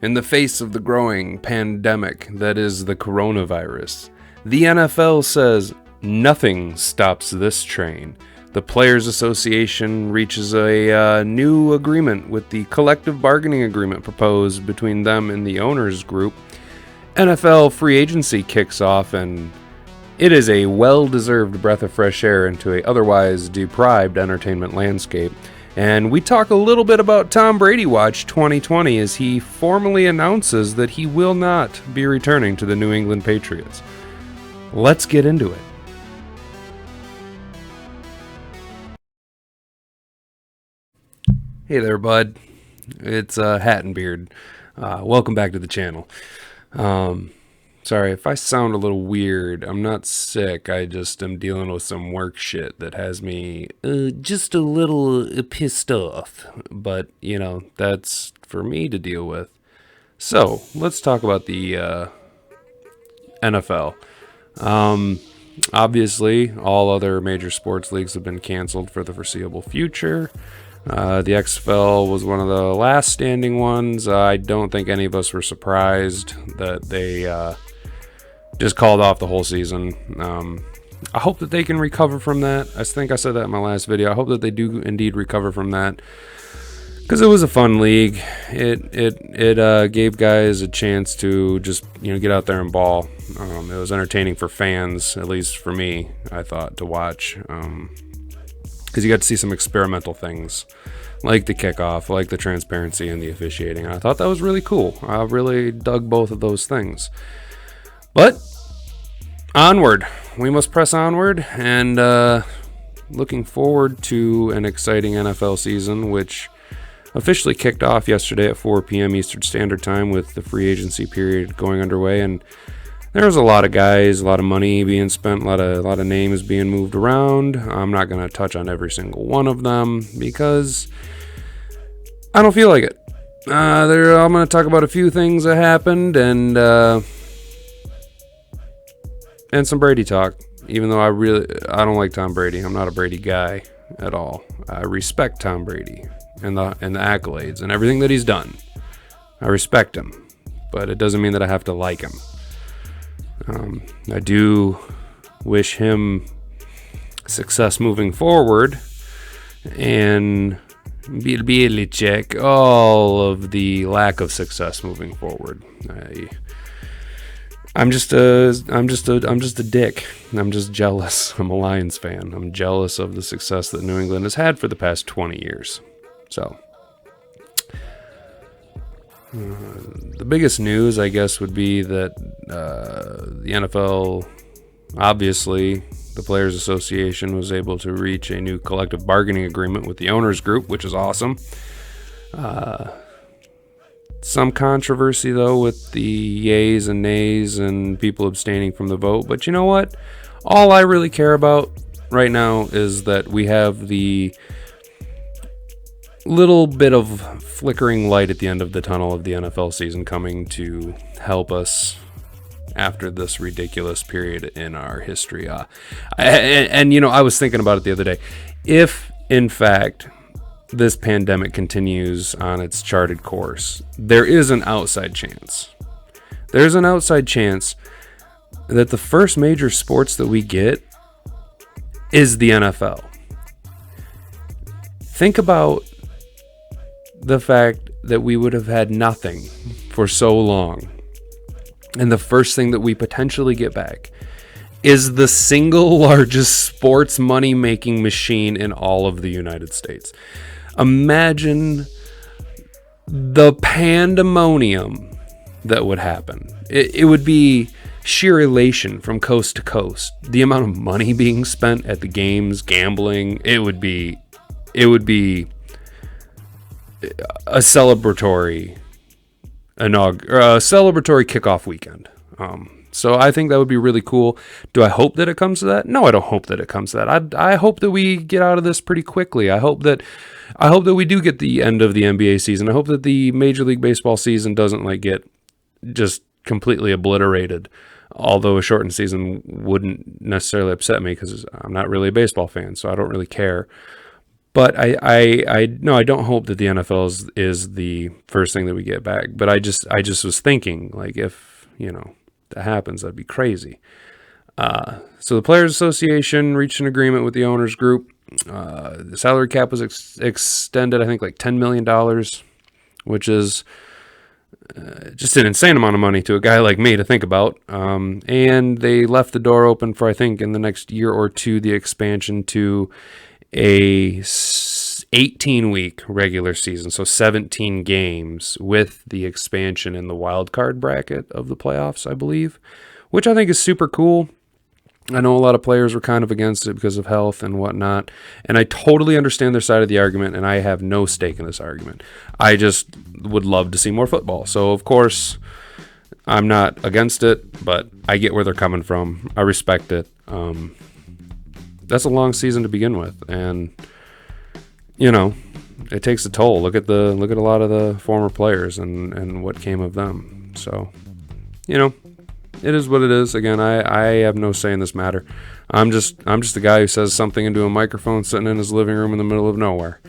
In the face of the growing pandemic that is the coronavirus, the NFL says nothing stops this train. The Players Association reaches a new agreement with the collective bargaining agreement proposed between them and the owners group. NFL free agency kicks off, and it is a well-deserved breath of fresh air into a otherwise deprived entertainment landscape. And we talk a little bit about Tom Brady Watch 2020 as he formally announces that he will not be returning to the New England Patriots. Let's get into it. Hey there, bud. It's Hat and Beard. Welcome back to the channel. Sorry if I sound a little weird. I'm not sick. I just am dealing with some work shit that has me just a little pissed off. But, you know, that's for me to deal with. So, let's talk about the NFL. Obviously, all other major sports leagues have been canceled for the foreseeable future. The XFL was one of the last standing ones. I don't think any of us were surprised that they just called off the whole season. I hope that they can recover from that. I think I said that in my last video. I hope that they do indeed recover from that, because it was a fun league. It gave guys a chance to just get out there and ball. It was entertaining for fans, at least for me, I thought, to watch. Because you got to see some experimental things, like the kickoff, like the transparency and the officiating. I thought that was really cool. I really dug both of those things. But onward, we must press onward, and looking forward to an exciting NFL season, which officially kicked off yesterday at 4 p.m. Eastern Standard Time with the free agency period going underway. And there was a lot of guys, a lot of money being spent, a lot of names being moved around. I'm not going to touch on every single one of them because I don't feel like it. I'm going to talk about a few things that happened and some Brady talk. Even though I don't like Tom Brady. I'm not a Brady guy at all. I respect Tom Brady and the accolades and everything that he's done. I respect him, but it doesn't mean that I have to like him. I do wish him success moving forward, and Bill check all of the lack of success moving forward. I'm just a dick. I'm just jealous. I'm a Lions fan. I'm jealous of the success that New England has had for the past 20 years. So the biggest news, I guess, would be that the NFL, obviously, the Players Association was able to reach a new collective bargaining agreement with the owners group, which is awesome. Some controversy, though, with the yays and nays and people abstaining from the vote. But you know what? All I really care about right now is that we have the little bit of flickering light at the end of the tunnel of the NFL season coming to help us after this ridiculous period in our history. And I was thinking about it the other day. If, in fact, this pandemic continues on its charted course, there is an outside chance. There's an outside chance that the first major sports that we get is the NFL. Think about the fact that we would have had nothing for so long, and the first thing that we potentially get back is the single largest sports money-making machine in all of the United States. Imagine the pandemonium that would happen. It would be sheer elation from coast to coast. The amount of money being spent at the games, gambling, it would be a celebratory kickoff weekend. So I think that would be really cool. Do I hope that it comes to that? No, I don't hope that it comes to that. I hope that we get out of this pretty quickly. I hope that we do get the end of the NBA season. I hope that the Major League Baseball season doesn't like get just completely obliterated. Although a shortened season wouldn't necessarily upset me because I'm not really a baseball fan, so I don't really care. But I don't hope that the NFL is the first thing that we get back. But I just was thinking, like, if that happens, that'd be crazy. So the Players Association reached an agreement with the owners group. The salary cap was extended, I think, like $10 million, which is just an insane amount of money to a guy like me to think about. And they left the door open for, I think, in the next year or two, the expansion to a 18-week regular season, so 17 games with the expansion in the wild card bracket of the playoffs, I believe, which I think is super cool. I know a lot of players were kind of against it because of health and whatnot, and I totally understand their side of the argument, and I have no stake in this argument. I just would love to see more football. So, of course, I'm not against it, but I get where they're coming from. I respect it. That's a long season to begin with, and it takes a toll. Look at a lot of the former players and what came of them. So, it is what it is. Again, I have no say in this matter. I'm just a guy who says something into a microphone sitting in his living room in the middle of nowhere.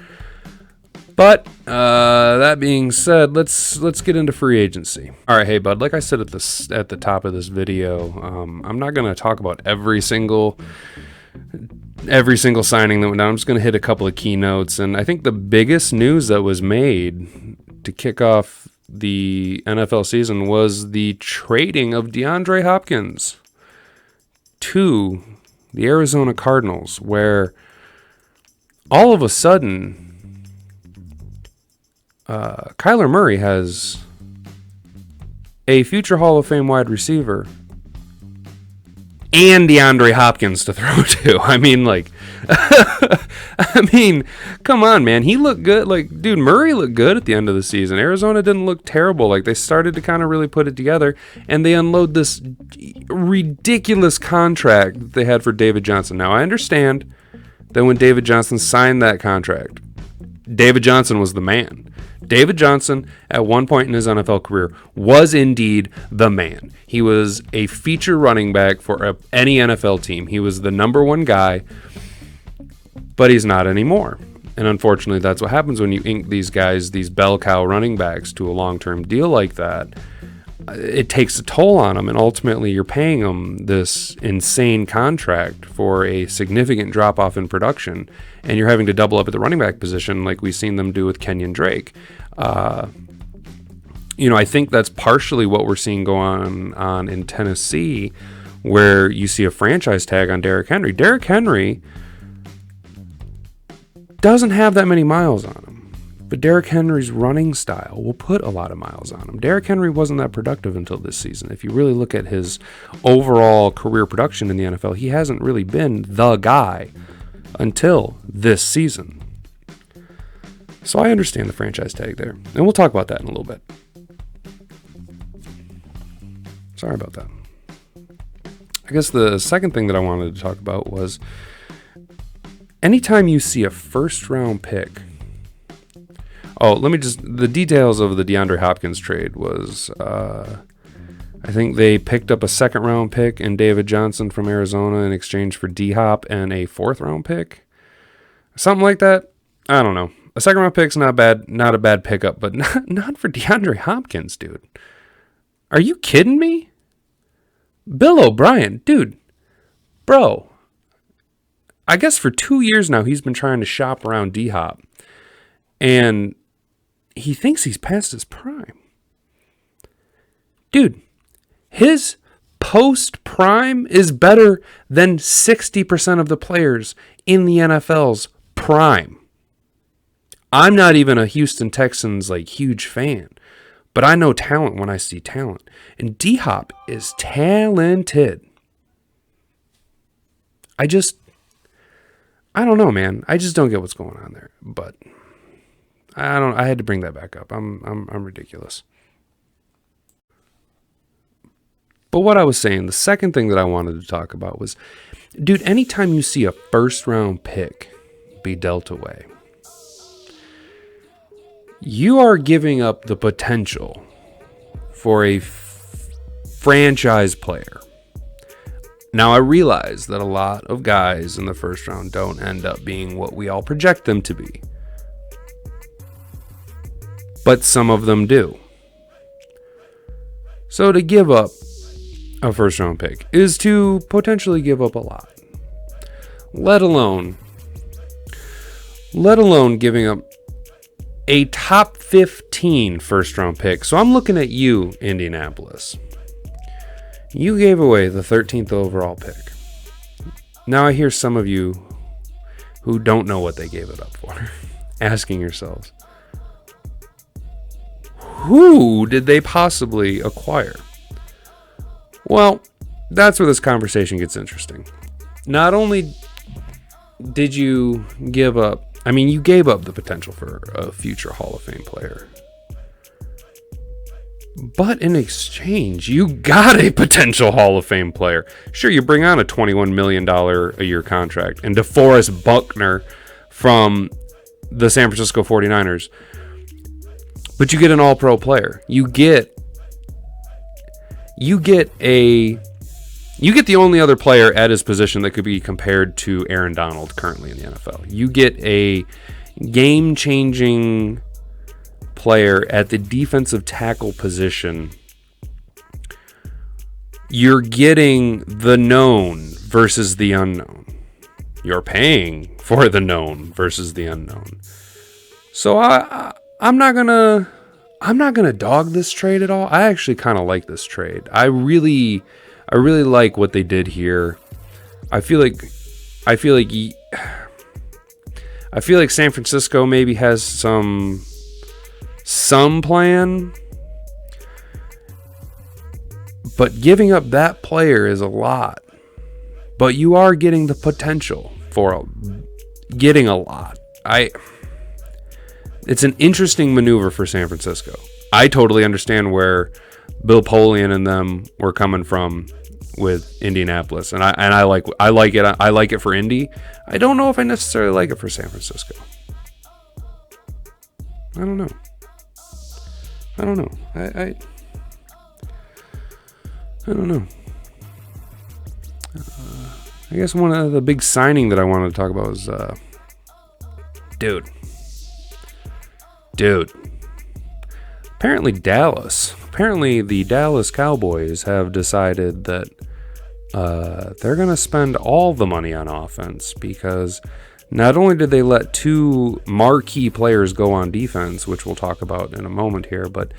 But that being said, let's get into free agency. All right, hey bud, like I said at the top of this video, I'm not going to talk about every single signing that went down. I'm just going to hit a couple of keynotes. And I think the biggest news that was made to kick off the NFL season was the trading of DeAndre Hopkins to the Arizona Cardinals, where all of a sudden Kyler Murray has a future Hall of Fame wide receiver and DeAndre Hopkins to throw to. I mean, come on, man. He looked good. Like, dude, Murray looked good at the end of the season. Arizona didn't look terrible. Like, they started to kind of really put it together, and they unload this ridiculous contract that they had for David Johnson. Now, I understand that when David Johnson signed that contract, David Johnson was the man. David Johnson, at one point in his NFL career, was indeed the man. He was a feature running back for any NFL team. He was the number one guy, but he's not anymore. And unfortunately, that's what happens when you ink these guys, these bell cow running backs, to a long-term deal like that. It takes a toll on them, and ultimately you're paying them this insane contract for a significant drop-off in production, and you're having to double up at the running back position like we've seen them do with Kenyon Drake. I think that's partially what we're seeing go on in Tennessee, where you see a franchise tag on Derrick Henry. Derrick Henry doesn't have that many miles on him, but Derrick Henry's running style will put a lot of miles on him. Derrick Henry wasn't that productive until this season. If you really look at his overall career production in the NFL, he hasn't really been the guy until this season. So I understand the franchise tag there, and we'll talk about that in a little bit. Sorry about that. I guess the second thing that I wanted to talk about was anytime you see a first-round pick. Oh, the details of the DeAndre Hopkins trade was, I think they picked up a second-round pick in David Johnson from Arizona in exchange for D-Hop and a fourth-round pick. Something like that. I don't know. A second-round pick's not a bad pickup, but not for DeAndre Hopkins, dude. Are you kidding me? Bill O'Brien, dude, bro. I guess for 2 years now he's been trying to shop around D-Hop, and he thinks he's past his prime. Dude, his post-prime is better than 60% of the players in the NFL's prime. I'm not even a Houston Texans huge fan, but I know talent when I see talent. And D-Hop is talented. I don't know, man. I just don't get what's going on there. But I had to bring that back up. I'm ridiculous. But what I was saying, the second thing that I wanted to talk about was, dude, anytime you see a first round pick be dealt away, you are giving up the potential for a franchise player. Now, I realize that a lot of guys in the first round don't end up being what we all project them to be. But some of them do. So to give up a first round pick is to potentially give up a lot. Let alone giving up a top 15 first round pick. So I'm looking at you, Indianapolis. You gave away the 13th overall pick. Now I hear some of you who don't know what they gave it up for, asking yourselves, who did they possibly acquire? Well, that's where this conversation gets interesting. Not only did you give up, you gave up the potential for a future Hall of Fame player. But in exchange, you got a potential Hall of Fame player. Sure, you bring on a $21 million a year contract and DeForest Buckner from the San Francisco 49ers. But you get an all-pro player. You get the only other player at his position that could be compared to Aaron Donald currently in the NFL. You get a game-changing player at the defensive tackle position. You're getting the known versus the unknown. You're paying for the known versus the unknown. So I'm not gonna dog this trade at all. I actually kind of like this trade. I really like what they did here. I feel like San Francisco maybe has some plan, but giving up that player is a lot. But you are getting the potential for getting a lot. It's an interesting maneuver for San Francisco. I totally understand where Bill Polian and them were coming from with Indianapolis, and I like it. I like it for Indy. I don't know if I necessarily like it for San Francisco. I don't know. I don't know. I don't know. I guess one of the big signing that I wanted to talk about was, dude. Apparently the Dallas Cowboys have decided that they're going to spend all the money on offense, because not only did they let two marquee players go on defense, which we'll talk about in a moment here, but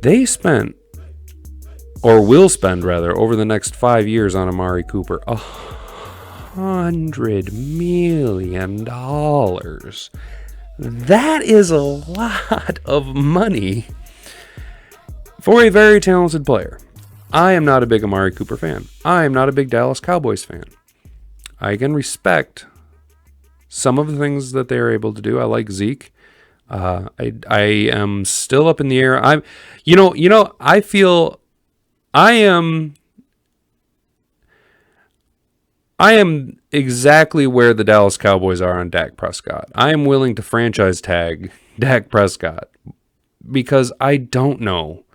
they spent, or will spend rather, over the next 5 years on Amari Cooper, $100 million. That is a lot of money for a very talented player. I am not a big Amari Cooper fan. I am not a big Dallas Cowboys fan. I can respect some of the things that they are able to do. I like Zeke. I am still up in the air. I feel I am exactly where the Dallas Cowboys are on Dak Prescott. I am willing to franchise tag Dak Prescott because I don't know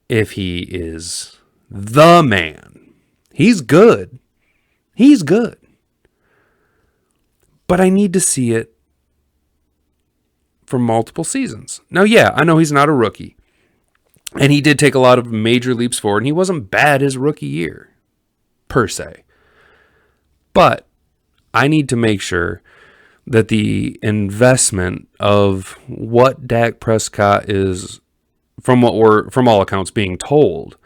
if he is the man. He's good. But I need to see it for multiple seasons. Now, yeah, I know he's not a rookie. And he did take a lot of major leaps forward, and he wasn't bad his rookie year, per se. But I need to make sure that the investment of what Dak Prescott is, from all accounts being told,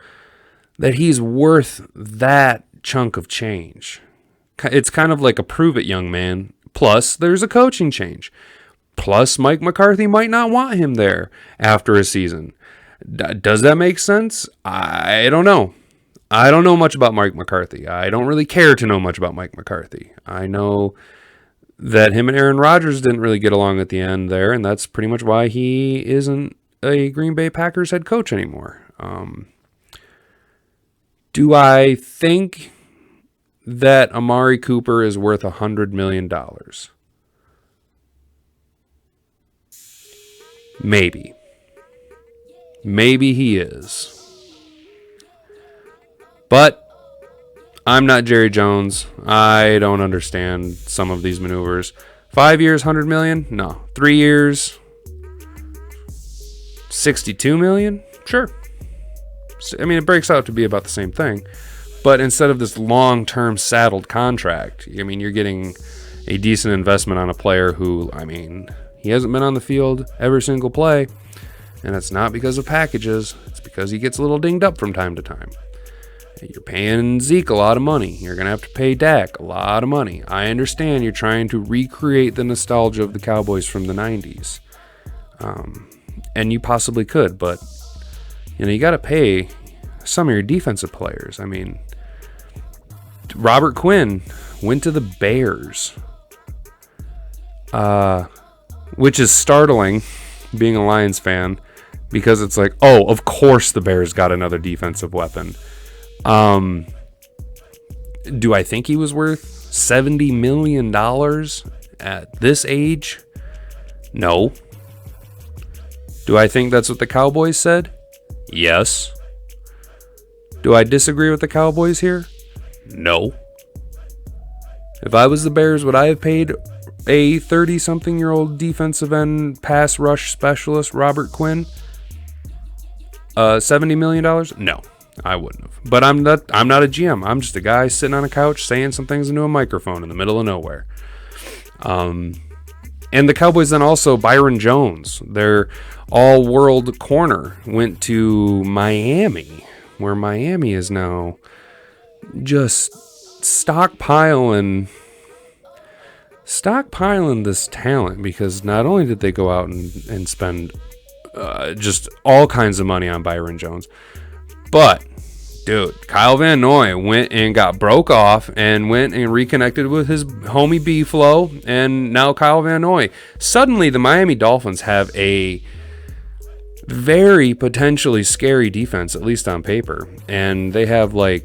that he's worth that chunk of change. It's kind of like a prove it, young man. Plus, there's a coaching change. Plus, Mike McCarthy might not want him there after a season. Does that make sense? I don't know. I don't know much about Mike McCarthy. I don't really care to know much about Mike McCarthy. I know that him and Aaron Rodgers didn't really get along at the end there, and that's pretty much why he isn't a Green Bay Packers head coach anymore. Do I think that Amari Cooper is worth $100 million? Maybe. Maybe he is. But I'm not Jerry Jones. I don't understand some of these maneuvers. 5 years, 100 million? No. 3 years, 62 million? Sure. I mean, it breaks out to be about the same thing. But instead of this long-term saddled contract, I mean, you're getting a decent investment on a player who, I mean, he hasn't been on the field every single play. And it's not because of packages. It's because he gets a little dinged up from time to time. You're paying Zeke a lot of money. You're going to have to pay Dak a lot of money. I understand you're trying to recreate the nostalgia of the Cowboys from the 90s. And you possibly could, but you got to pay some of your defensive players. I mean, Robert Quinn went to the Bears, which is startling being a Lions fan, because it's like, oh, of course the Bears got another defensive weapon. Do I think he was worth $70 million at this age? No. Do I think that's what the Cowboys said? Yes. Do I disagree with the Cowboys here? No. If I was the Bears, would I have paid a 30-something-year-old defensive end pass rush specialist, Robert Quinn, $70 million? No, I wouldn't have. But I'm not a GM. I'm just a guy sitting on a couch saying some things into a microphone in the middle of nowhere. And the Cowboys then also, Byron Jones, their all-world corner, went to Miami, where Miami is now just stockpiling this talent, because not only did they go out and spend just all kinds of money on Byron Jones, but dude, Kyle Van Noy went and got broke off and went and reconnected with his homie B-Flow, and now Kyle Van Noy. Suddenly, the Miami Dolphins have a very potentially scary defense, at least on paper, and they have I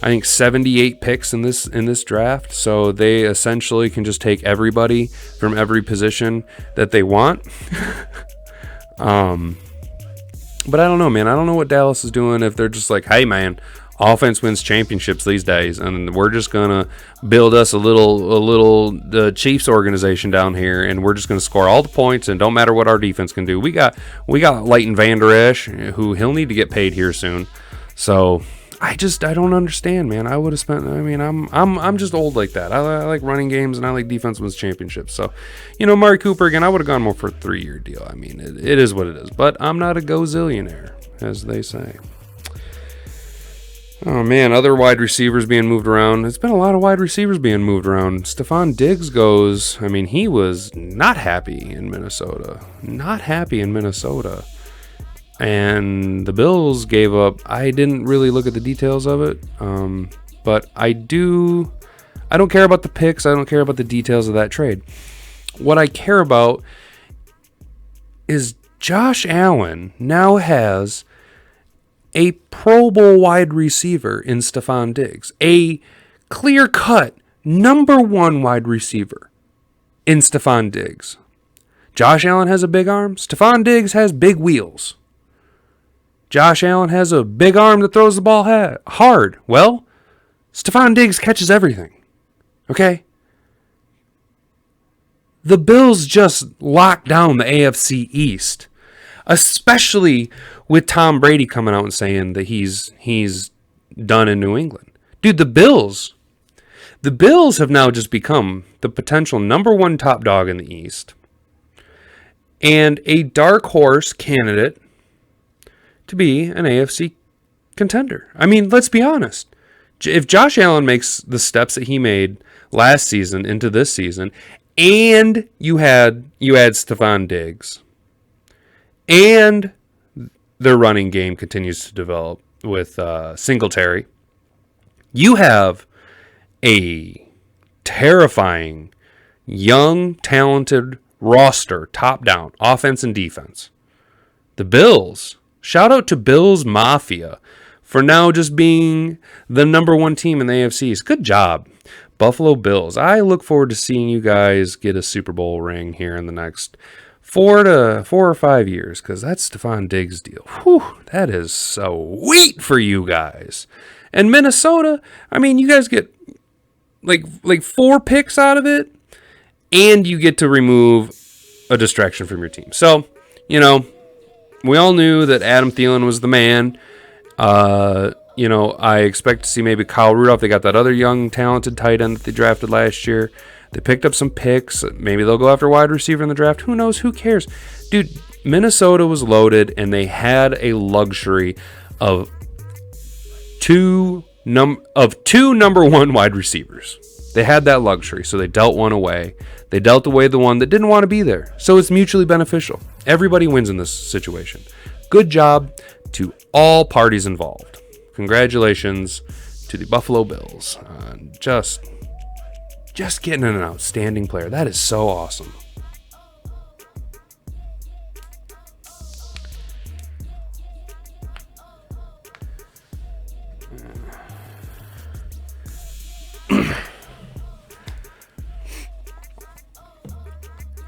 think 78 picks in this draft, so they essentially can just take everybody from every position that they want. But I don't know, man. I don't know what Dallas is doing, if they're just like, hey, man, offense wins championships these days, and we're just gonna build us a little Chiefs organization down here, and we're just gonna score all the points, and don't matter what our defense can do. We got Leighton Vander Esch, who he'll need to get paid here soon. So I don't understand, man. I would have spent. I mean, I'm just old like that. I like running games, and I like defense wins championships. So, Amari Cooper again. I would have gone more for a 3-year deal. I mean, it is what it is. But I'm not a gozillionaire, as they say. Oh man, other wide receivers being moved around. It's been a lot of wide receivers being moved around. Stephon Diggs goes. I mean, he was not happy in Minnesota. And the Bills gave up. I didn't really look at the details of it, but I don't care about the picks. I don't care about the details of that trade. What I care about is Josh Allen now has a Pro Bowl wide receiver in Stephon Diggs, a clear-cut number 1 wide receiver in Stephon Diggs. Josh Allen has a big arm. Stephon Diggs has big wheels. Josh Allen has a big arm that throws the ball hard. Well, Stephon Diggs catches everything. Okay? The Bills just locked down the AFC East, especially with Tom Brady coming out and saying that he's done in New England. Dude, the Bills have now just become the potential number 1 top dog in the East, and a dark horse candidate to be an AFC contender. I mean, let's be honest. If Josh Allen makes the steps that he made last season into this season, and you add Stephon Diggs, and their running game continues to develop with Singletary, you have a terrifying, young, talented roster, top down, offense and defense. The Bills, shout out to Bills Mafia for now just being the number one team in the AFC. Good job, Buffalo Bills. I look forward to seeing you guys get a Super Bowl ring here in the next 4 or 5 years, because that's Stephon Diggs' deal. Whew, that is sweet for you guys. And Minnesota, I mean, you guys get like 4 picks out of it, and you get to remove a distraction from your team. So, we all knew that Adam Thielen was the man. I expect to see maybe Kyle Rudolph. They got that other young, talented tight end that they drafted last year. They picked up some picks. Maybe they'll go after wide receiver in the draft. Who knows? Who cares? Dude, Minnesota was loaded, and they had a luxury of two number one wide receivers. They had that luxury, so they dealt one away. They dealt away the one that didn't want to be there. So it's mutually beneficial. Everybody wins in this situation. Good job to all parties involved. Congratulations to the Buffalo Bills. Just getting an outstanding player. That is so awesome.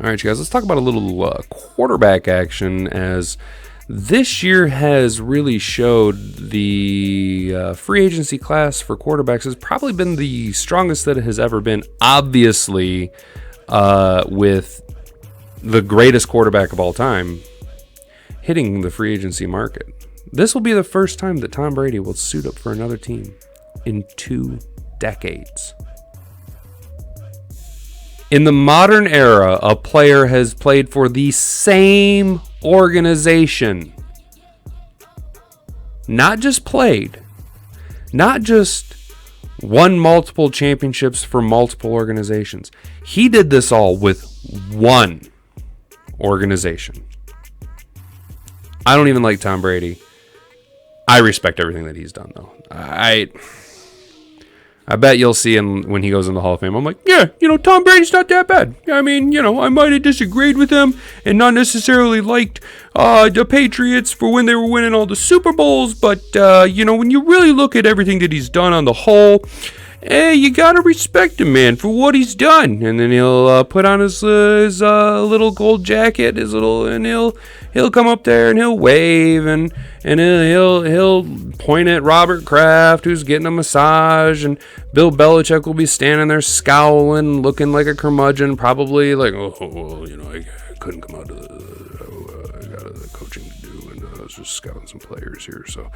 All right, you guys, let's talk about a little quarterback action, as this year has really showed the free agency class for quarterbacks has probably been the strongest that it has ever been, obviously, with the greatest quarterback of all time hitting the free agency market. This will be the first time that Tom Brady will suit up for another team in 2 decades. In the modern era, a player has played for the same organization. Not just played. Not just won multiple championships for multiple organizations. He did this all with one organization. I don't even like Tom Brady. I respect everything that he's done, though. I bet you'll see him when he goes in the Hall of Fame. I'm like, yeah, Tom Brady's not that bad. I mean, I might have disagreed with him and not necessarily liked the Patriots for when they were winning all the Super Bowls. But, when you really look at everything that he's done on the whole, you got to respect him, man, for what he's done. And then he'll put on his little gold jacket, and he'll come up there and he'll wave and he'll point at Robert Kraft, who's getting a massage, and Bill Belichick will be standing there scowling, looking like a curmudgeon, probably like, I couldn't come out to I got the coaching to do, and I was just scouting some players here. So,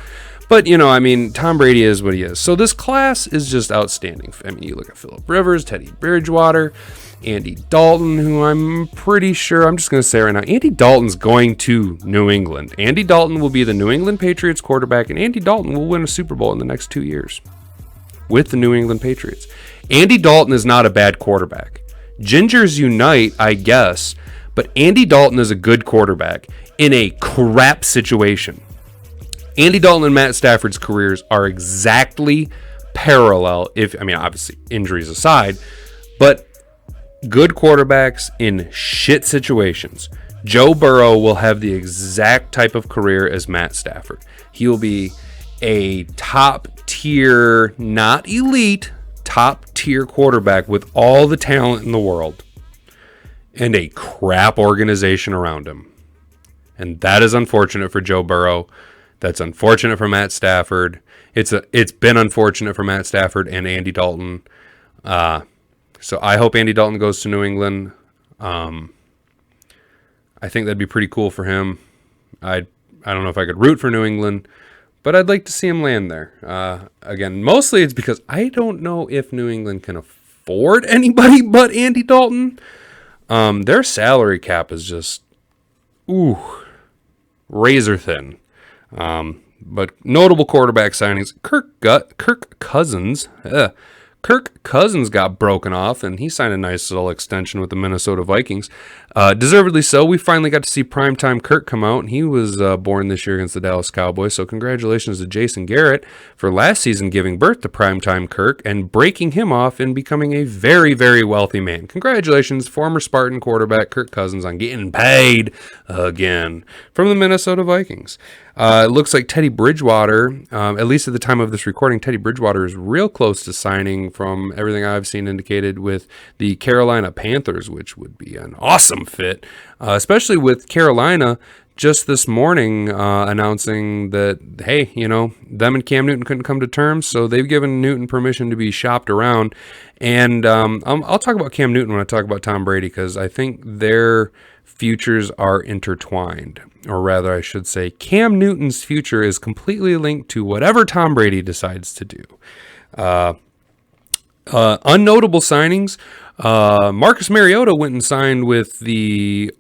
but Tom Brady is what he is. So this class is just outstanding. I mean, you look at Phillip Rivers, Teddy Bridgewater, Andy Dalton, who I'm pretty sure, I'm just going to say right now, Andy Dalton's going to New England. Andy Dalton will be the New England Patriots quarterback, and Andy Dalton will win a Super Bowl in the next 2 years with the New England Patriots. Andy Dalton is not a bad quarterback. Gingers unite, I guess, but Andy Dalton is a good quarterback in a crap situation. Andy Dalton and Matt Stafford's careers are exactly parallel, obviously injuries aside, but good quarterbacks in shit situations. Joe Burrow will have the exact type of career as Matt Stafford. He will be a top tier, not elite, top tier quarterback with all the talent in the world and a crap organization around him. And that is unfortunate for Joe Burrow. That's unfortunate for Matt Stafford. It's been unfortunate for Matt Stafford and Andy Dalton. So I hope Andy Dalton goes to New England. I think that'd be pretty cool for him. I don't know if I could root for New England, but I'd like to see him land there. Again, mostly it's because I don't know if New England can afford anybody but Andy Dalton. Their salary cap is just, razor thin. But notable quarterback signings: Kirk Cousins Kirk Cousins got broken off, and he signed a nice little extension with the Minnesota Vikings. Deservedly so. We finally got to see primetime Kirk come out, and he was born this year against the Dallas Cowboys. So congratulations to Jason Garrett for last season giving birth to primetime Kirk and breaking him off and becoming a very, very wealthy man. Congratulations, former Spartan quarterback Kirk Cousins, on getting paid again from the Minnesota Vikings. It looks like Teddy Bridgewater, at least at the time of this recording, Teddy Bridgewater is real close to signing, from everything I've seen indicated, with the Carolina Panthers, which would be an awesome fit, especially with Carolina just this morning announcing that, hey, them and Cam Newton couldn't come to terms, so they've given Newton permission to be shopped around. And I'll talk about Cam Newton when I talk about Tom Brady, because I think their futures are intertwined. Or rather, I should say, Cam Newton's future is completely linked to whatever Tom Brady decides to do. Unnotable signings. Marcus Mariota went and signed with the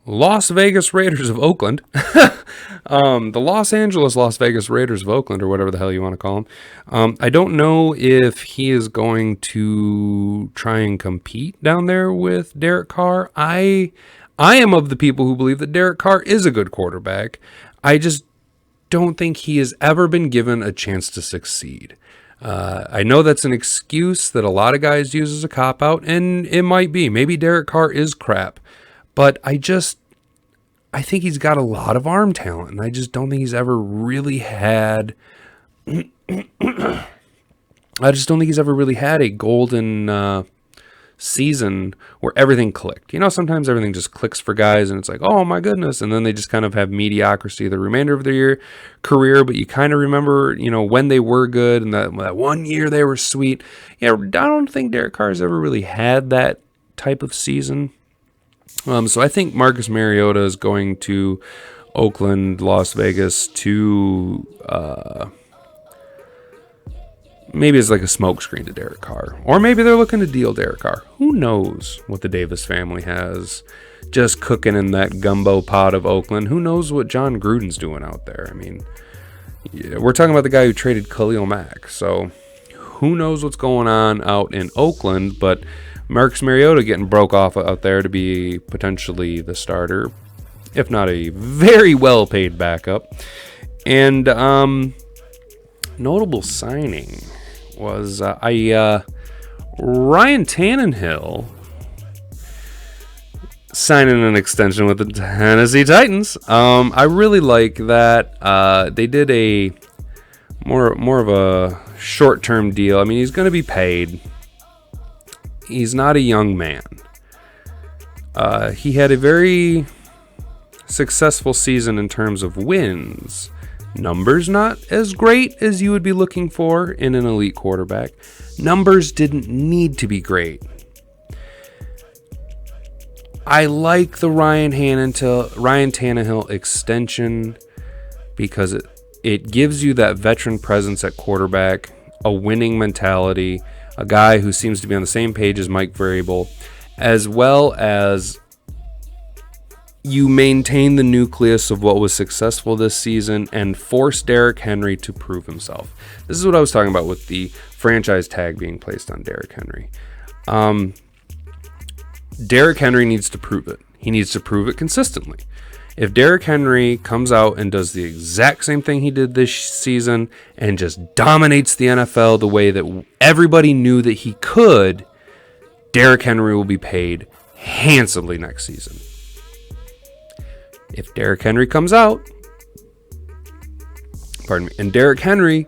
Las Vegas Raiders of Oakland. The Los Angeles Las Vegas Raiders of Oakland, or whatever the hell you want to call them. I don't know if he is going to try and compete down there with Derek Carr. I am of the people who believe that Derek Carr is a good quarterback. I just don't think he has ever been given a chance to succeed. I know that's an excuse that a lot of guys use as a cop-out, and it might be. Maybe Derek Carr is crap. But I think he's got a lot of arm talent, and I just don't think he's ever really had... I just don't think he's ever really had a golden... season where everything clicked. Sometimes everything just clicks for guys and it's like, oh my goodness, and then they just kind of have mediocrity the remainder of their career, but you kind of remember when they were good, and that one year they were sweet. I don't think Derek Carr has ever really had that type of season. So I think Marcus Mariota is going to Oakland, Las Vegas to maybe it's like a smokescreen to Derek Carr. Or maybe they're looking to deal Derek Carr. Who knows what the Davis family has just cooking in that gumbo pot of Oakland? Who knows what John Gruden's doing out there? I mean, we're talking about the guy who traded Khalil Mack. So who knows what's going on out in Oakland? But Marcus Mariota getting broke off out there to be potentially the starter, if not a very well-paid backup. And notable signing was Ryan Tannehill signing an extension with the Tennessee Titans. I really like that. They did a more of a short-term deal. I mean, he's going to be paid. He's not a young man. He had a very successful season in terms of wins. Numbers not as great as you would be looking for in an elite quarterback. Numbers didn't need to be great. I like the Ryan Tannehill extension because it gives you that veteran presence at quarterback, a winning mentality, a guy who seems to be on the same page as Mike Vrabel, as well as you maintain the nucleus of what was successful this season and force Derrick Henry to prove himself. This is what I was talking about with the franchise tag being placed on Derrick Henry. Derrick Henry needs to prove it. He needs to prove it consistently. If Derrick Henry comes out and does the exact same thing he did this season and just dominates the NFL the way that everybody knew that he could, Derrick Henry will be paid handsomely next season. If Derrick Henry comes out, and Derrick Henry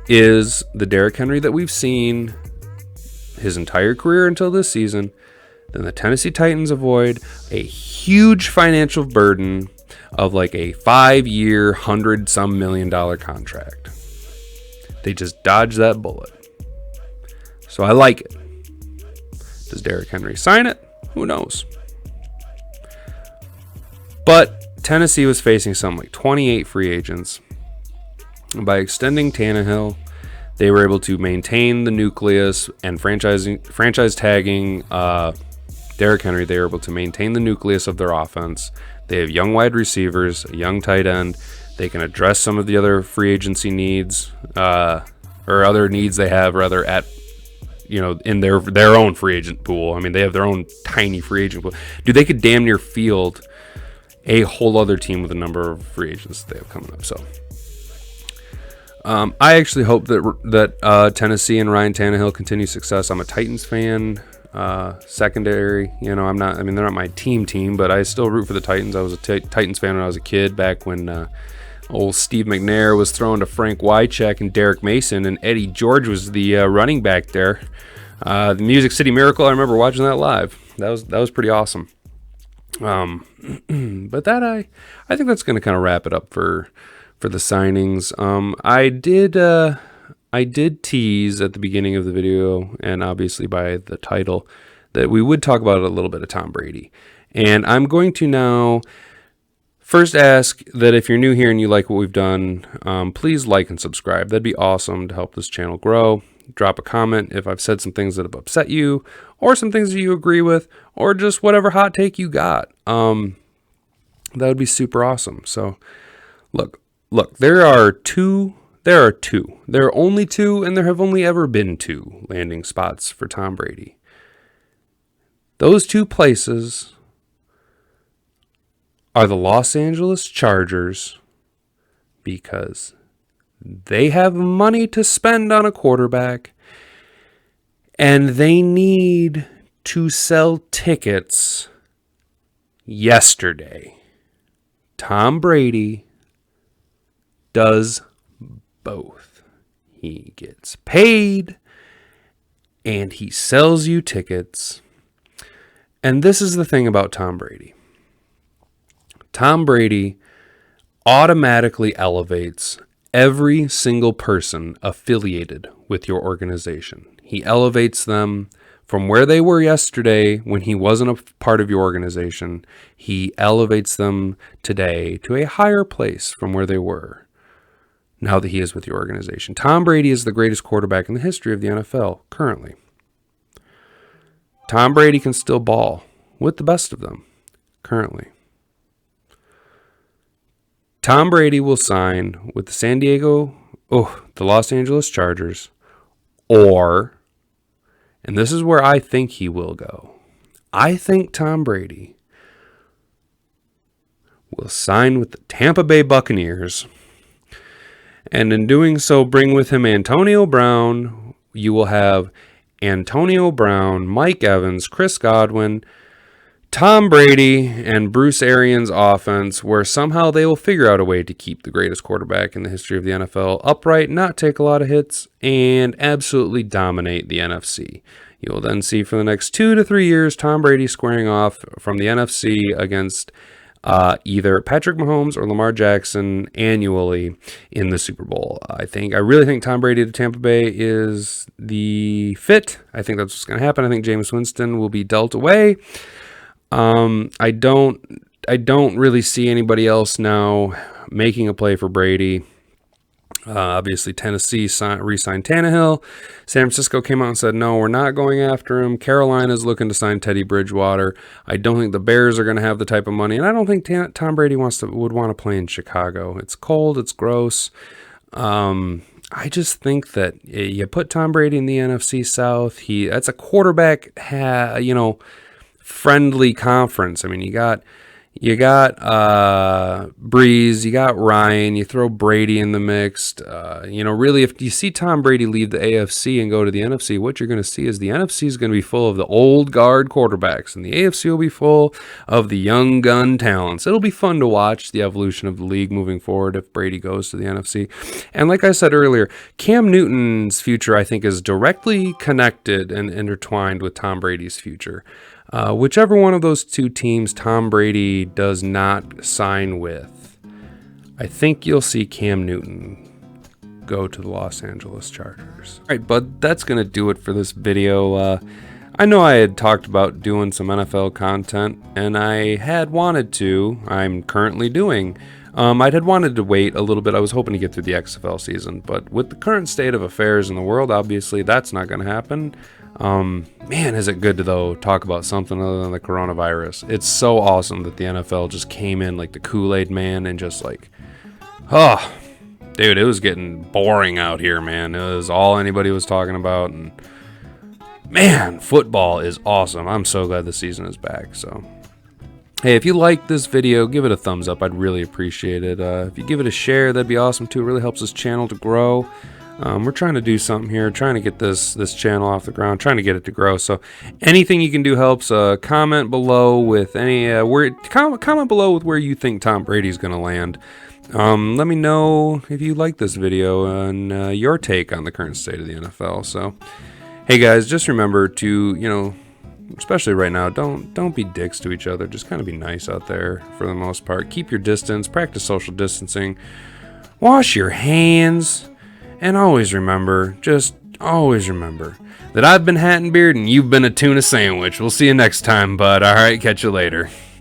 is the Derrick Henry that we've seen his entire career until this season, then the Tennessee Titans avoid a huge financial burden of like a 5-year, $100-some million contract. They just dodge that bullet. So I like it. Does Derrick Henry sign it? Who knows? But Tennessee was facing something like 28 free agents. And by extending Tannehill, they were able to maintain the nucleus and franchise tagging Derrick Henry. They were able to maintain the nucleus of their offense. They have young wide receivers, a young tight end. They can address some of the other free agency needs. or other needs they have rather at, in their own free agent pool. I mean, they have their own tiny free agent pool. Dude, they could damn near field a whole other team with a number of free agents that they have coming up. So I actually hope that Tennessee and Ryan Tannehill continue success. I'm a Titans fan. Secondary, they're not my team, but I still root for the Titans. I was a Titans fan when I was a kid, back when old Steve McNair was throwing to Frank Wycheck and Derek Mason, and Eddie George was the running back there. The Music City Miracle, I remember watching that live. That was pretty awesome. But that I think that's going to kind of wrap it up for the signings. I did tease at the beginning of the video, and obviously by the title, that we would talk about a little bit of Tom Brady. And I'm going to now first ask that if you're new here and you like what we've done, please like and subscribe. That'd be awesome to help this channel grow. Drop a comment if I've said some things that have upset you, or some things that you agree with, or just whatever hot take you got. That would be super awesome. So look, there are only two, and there have only ever been two landing spots for Tom Brady. Those two places are the Los Angeles Chargers, because they have money to spend on a quarterback, and they need to sell tickets yesterday. Tom Brady does both. He gets paid and he sells you tickets. And this is the thing about Tom Brady. Tom Brady automatically elevates every single person affiliated with your organization. He elevates them from where they were yesterday when he wasn't a part of your organization. He elevates them today to a higher place from where they were now that he is with your organization. Tom Brady is the greatest quarterback in the history of the NFL currently. Tom Brady can still ball with the best of them currently. Tom Brady will sign with the Los Angeles Chargers, or, and this is where I think he will go, I think Tom Brady will sign with the Tampa Bay Buccaneers, and in doing so, bring with him Antonio Brown. You will have Antonio Brown, Mike Evans, Chris Godwin, Tom Brady, and Bruce Arians' offense, where somehow they will figure out a way to keep the greatest quarterback in the history of the NFL upright, not take a lot of hits, and absolutely dominate the NFC. You will then see for the next 2 to 3 years Tom Brady squaring off from the NFC against either Patrick Mahomes or Lamar Jackson annually in the Super Bowl. I really think Tom Brady to Tampa Bay is the fit. I think that's what's going to happen. I think Jameis Winston will be dealt away. I don't really see anybody else now making a play for Brady. Obviously, Tennessee re-signed Tannehill. San Francisco came out and said, no, we're not going after him. Carolina's looking to sign Teddy Bridgewater. I don't think the Bears are going to have the type of money, and I don't think Tom Brady would want to play in Chicago. It's cold. It's gross. I just think that you put Tom Brady in the NFC South. That's a quarterback, friendly conference. I mean, you got Breeze, you got Ryan, you throw Brady in the mix. Really, if you see Tom Brady leave the AFC and go to the NFC, what you're going to see is the NFC is going to be full of the old guard quarterbacks, and the AFC will be full of the young gun talents. It'll be fun to watch the evolution of the league moving forward if Brady goes to the NFC. And like I said earlier, Cam Newton's future, I think, is directly connected and intertwined with Tom Brady's future. Whichever one of those two teams Tom Brady does not sign with, I think you'll see Cam Newton go to the Los Angeles Chargers. All right, but that's going to do it for this video. I know I had talked about doing some NFL content, and I had wanted to. I'm currently doing. I had wanted to wait a little bit. I was hoping to get through the XFL season, but with the current state of affairs in the world, obviously that's not going to happen. Man, is it good to, though, talk about something other than the coronavirus. It's so awesome that the NFL just came in like the Kool-Aid man and just like, dude, it was getting boring out here, man. It was all anybody was talking about, and man, football is awesome. I'm so glad the season is back. So, hey, if you like this video, give it a thumbs up. I'd really appreciate it. If you give it a share, that'd be awesome too. It really helps this channel to grow. We're trying to do something here, trying to get this channel off the ground, trying to get it to grow. So anything you can do helps. Comment below with any comment below with where you think Tom Brady's going to land. Let me know if you like this video and your take on the current state of the NFL. So, hey guys, just remember to, especially right now, don't be dicks to each other. Just kind of be nice out there for the most part. Keep your distance. Practice social distancing. Wash your hands. And always remember, just always remember, that I've been Hat and Beard and you've been a tuna sandwich. We'll see you next time, bud. All right, catch you later.